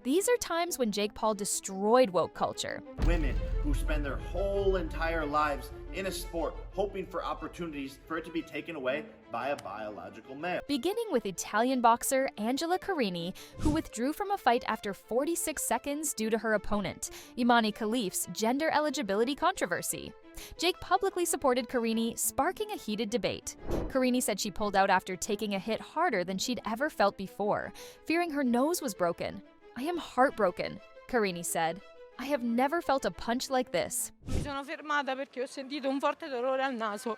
These are times when Jake Paul destroyed woke culture. Women who spend their whole entire lives in a sport hoping for opportunities for it to be taken away by a biological male. Beginning with Italian boxer Angela Carini, who withdrew from a fight after 46 seconds due to her opponent, Imani Khalif's gender eligibility controversy. Jake publicly supported Carini, sparking a heated debate. Carini said she pulled out after taking a hit harder than she'd ever felt before, fearing her nose was broken. "I am heartbroken," Carini said. "I have never felt a punch like this." Mi sono fermata perché ho sentito un forte dolore al naso.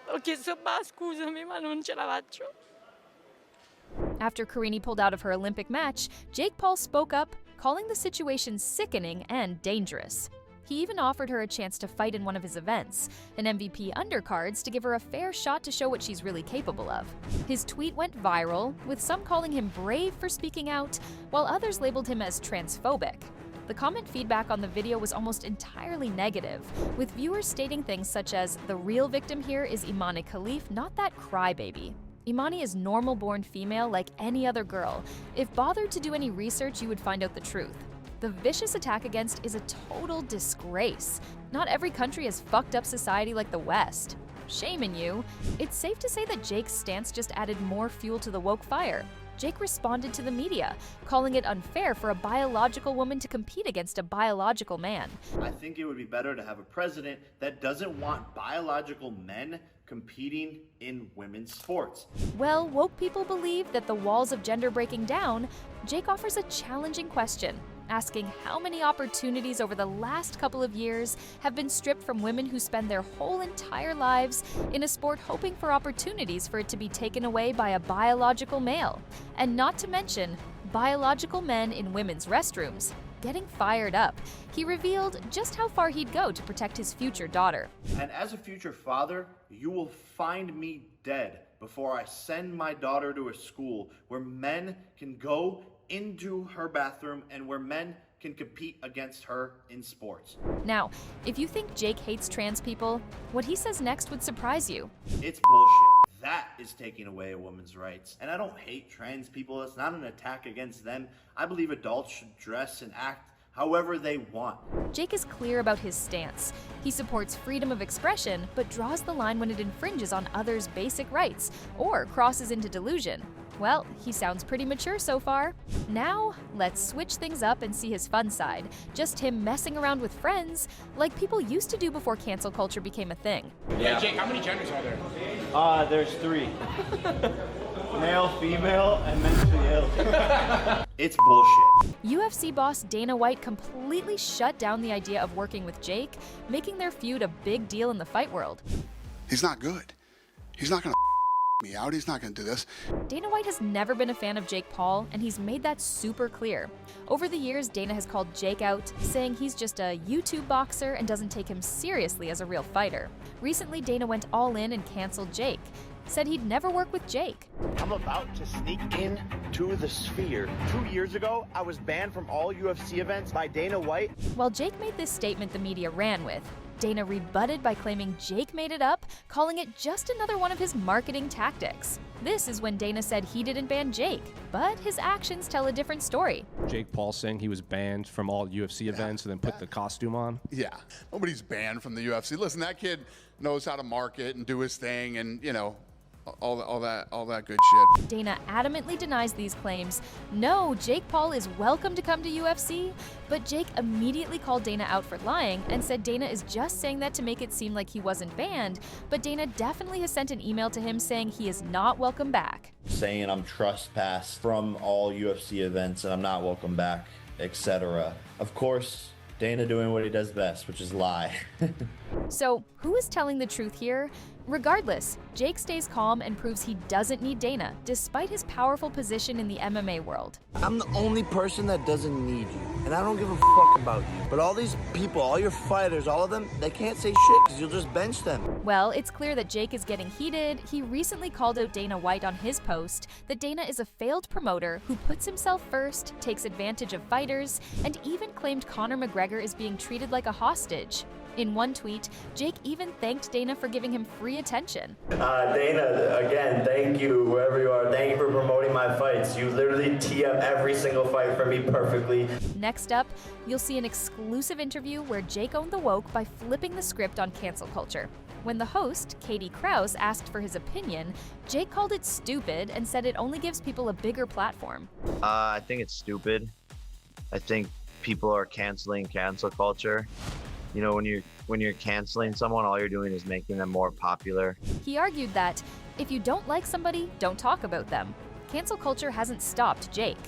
Ho chiesto scusami, ma non ce la faccio. After Carini pulled out of her Olympic match, Jake Paul spoke up, calling the situation sickening and dangerous. He even offered her a chance to fight in one of his events, an MVP undercards, to give her a fair shot to show what she's really capable of. His tweet went viral, with some calling him brave for speaking out, while others labeled him as transphobic. The comment feedback on the video was almost entirely negative, with viewers stating things such as, "The real victim here is Imani Khalif, not that crybaby. Imani is normal-born female like any other girl. If bothered to do any research, you would find out the truth. The vicious attack against is a total disgrace. Not every country has fucked up society like the West. Shame in you." It's safe to say that Jake's stance just added more fuel to the woke fire. Jake responded to the media, calling it unfair for a biological woman to compete against a biological man. I think it would be better to have a president that doesn't want biological men competing in women's sports. Well, woke people believe that the walls of gender breaking down, Jake offers a challenging question, asking how many opportunities over the last couple of years have been stripped from women who spend their whole entire lives in a sport hoping for opportunities for it to be taken away by a biological male. And not to mention, biological men in women's restrooms. Getting fired up, he revealed just how far he'd go to protect his future daughter. "And as a future father, you will find me dead before I send my daughter to a school where men can go into her bathroom and where men can compete against her in sports." Now, if you think Jake hates trans people, what he says next would surprise you. It's bullshit. That is taking away a woman's rights. And I don't hate trans people. It's not an attack against them. I believe adults should dress and act however they want. Jake is clear about his stance. He supports freedom of expression, but draws the line when it infringes on others' basic rights or crosses into delusion. Well, he sounds pretty mature so far. Now, let's switch things up and see his fun side. Just him messing around with friends, like people used to do before cancel culture became a thing. Yeah, Jake, how many genders are there? There's 3. Male, female, and mentally ill. It's bullshit. UFC boss Dana White completely shut down the idea of working with Jake, making their feud a big deal in the fight world. "He's not good. He's not gonna me out. He's not gonna do this." Dana White has never been a fan of Jake Paul, and he's made that super clear. Over the years, Dana has called Jake out, saying he's just a YouTube boxer and doesn't take him seriously as a real fighter. Recently, Dana went all in and canceled Jake, said he'd never work with Jake. "I'm about to sneak in to the sphere. 2 years ago, I was banned from all UFC events by Dana White." While Jake made this statement the media ran with, Dana rebutted by claiming Jake made it up, calling it just another one of his marketing tactics. This is when Dana said he didn't ban Jake, but his actions tell a different story. Jake Paul saying he was banned from all UFC events and then put the costume on. Yeah, nobody's banned from the UFC. Listen, that kid knows how to market and do his thing, and all that good shit. Dana adamantly denies these claims. No, Jake Paul is welcome to come to UFC, but Jake immediately called Dana out for lying and said Dana is just saying that to make it seem like he wasn't banned, but Dana definitely has sent an email to him saying he is not welcome back. Saying I'm trespassed from all UFC events and I'm not welcome back, etc. Of course, Dana doing what he does best, which is lie. So, who is telling the truth here? Regardless, Jake stays calm and proves he doesn't need Dana, despite his powerful position in the MMA world. "I'm the only person that doesn't need you, and I don't give a fuck about you. But all these people, all your fighters, all of them, they can't say shit because you'll just bench them." Well, it's clear that Jake is getting heated. He recently called out Dana White on his post that Dana is a failed promoter who puts himself first, takes advantage of fighters, and even claimed Conor McGregor is being treated like a hostage. In one tweet, Jake even thanked Dana for giving him free attention. Dana, again, thank you, wherever you are. Thank you for promoting my fights. You literally tee up every single fight for me perfectly. Next up, you'll see an exclusive interview where Jake owned the woke by flipping the script on cancel culture. When the host, Katie Krause, asked for his opinion, Jake called it stupid and said it only gives people a bigger platform. I think it's stupid. I think people are canceling cancel culture. You know, when you're canceling someone, all you're doing is making them more popular. He argued that if you don't like somebody, don't talk about them. Cancel culture hasn't stopped Jake.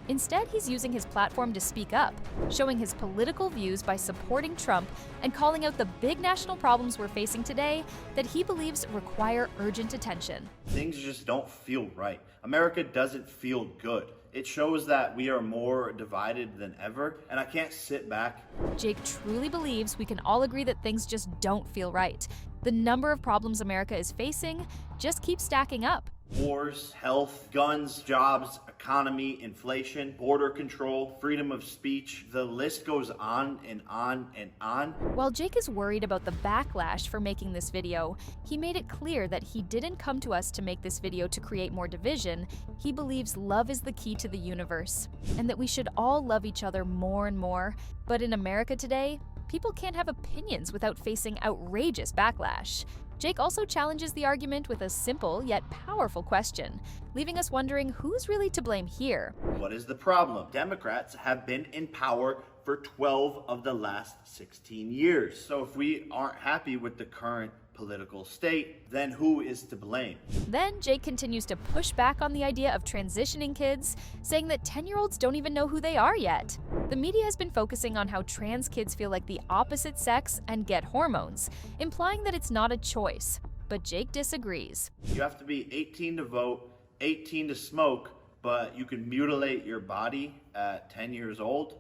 Instead, he's using his platform to speak up, showing his political views by supporting Trump and calling out the big national problems we're facing today that he believes require urgent attention. Things just don't feel right. America doesn't feel good. It shows that we are more divided than ever, and I can't sit back. Jake truly believes we can all agree that things just don't feel right. The number of problems America is facing just keeps stacking up. Wars, health, guns, jobs, economy, inflation, border control, freedom of speech. The list goes on and on and on. While Jake is worried about the backlash for making this video, he made it clear that he didn't come to us to make this video to create more division. He believes love is the key to the universe, and that we should all love each other more and more. But in America today, people can't have opinions without facing outrageous backlash. Jake also challenges the argument with a simple yet powerful question, leaving us wondering who's really to blame here. What is the problem? Democrats have been in power for 12 of the last 16 years. So if we aren't happy with the current political state, then who is to blame? Then Jake continues to push back on the idea of transitioning kids, saying that 10-year-olds don't even know who they are yet. The media has been focusing on how trans kids feel like the opposite sex and get hormones, implying that it's not a choice. But Jake disagrees. You have to be 18 to vote, 18 to smoke, but you can mutilate your body at 10 years old?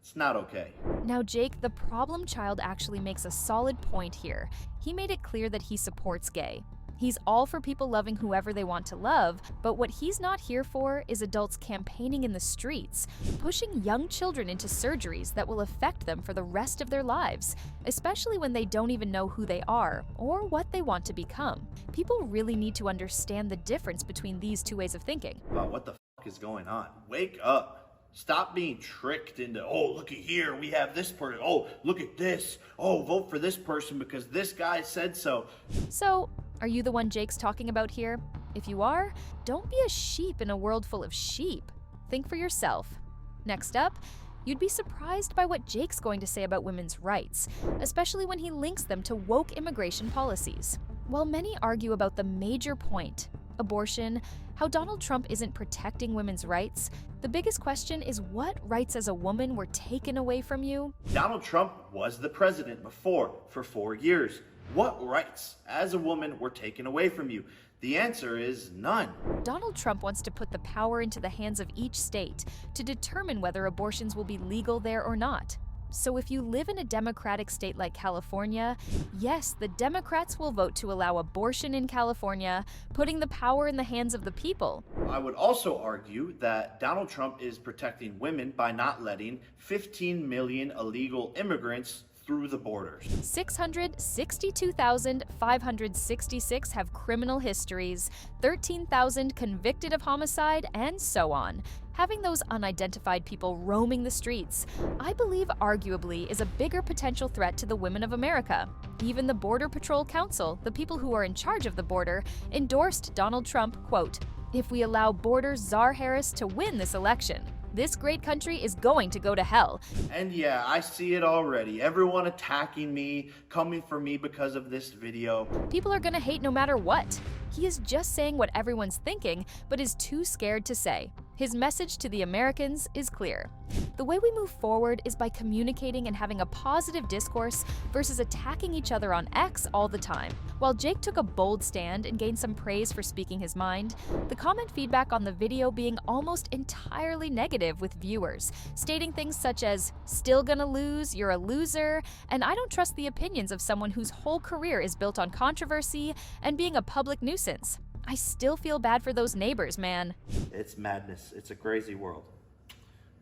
It's not okay. Now, Jake, the problem child, actually makes a solid point here. He made it clear that he supports gay. He's all for people loving whoever they want to love, but what he's not here for is adults campaigning in the streets, pushing young children into surgeries that will affect them for the rest of their lives, especially when they don't even know who they are or what they want to become. People really need to understand the difference between these two ways of thinking. Wow, what the fuck is going on? Wake up. Stop being tricked into, oh, look at here, we have this person. Oh, look at this. Oh, vote for this person because this guy said so. So, are you the one Jake's talking about here? If you are, don't be a sheep in a world full of sheep. Think for yourself. Next up, you'd be surprised by what Jake's going to say about women's rights, especially when he links them to woke immigration policies. While many argue about the major point, abortion, how Donald Trump isn't protecting women's rights, the biggest question is what rights as a woman were taken away from you? Donald Trump was the president before for 4 years. What rights as a woman were taken away from you? The answer is none. Donald Trump wants to put the power into the hands of each state to determine whether abortions will be legal there or not. So if you live in a Democratic state like California, yes, the Democrats will vote to allow abortion in California, putting the power in the hands of the people. I would also argue that Donald Trump is protecting women by not letting 15 million illegal immigrants through the borders. 662,566 have criminal histories, 13,000 convicted of homicide, and so on. Having those unidentified people roaming the streets, I believe arguably is a bigger potential threat to the women of America. Even the Border Patrol Council, the people who are in charge of the border, endorsed Donald Trump, quote, "If we allow Border Czar Harris to win this election, this great country is going to go to hell." And yeah, I see it already. Everyone attacking me, coming for me because of this video. People are gonna hate no matter what. He is just saying what everyone's thinking, but is too scared to say. His message to the Americans is clear. The way we move forward is by communicating and having a positive discourse versus attacking each other on X all the time. While Jake took a bold stand and gained some praise for speaking his mind, the comment feedback on the video being almost entirely negative, with viewers stating things such as, "Still gonna lose, you're a loser," and "I don't trust the opinions of someone whose whole career is built on controversy and being a public nuisance." I still feel bad for those neighbors, man. It's madness. It's a crazy world.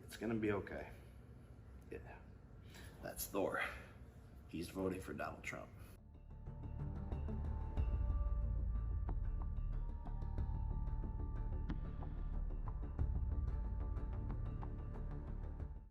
It's gonna be okay. Yeah. That's Thor. he's voting for Donald Trump.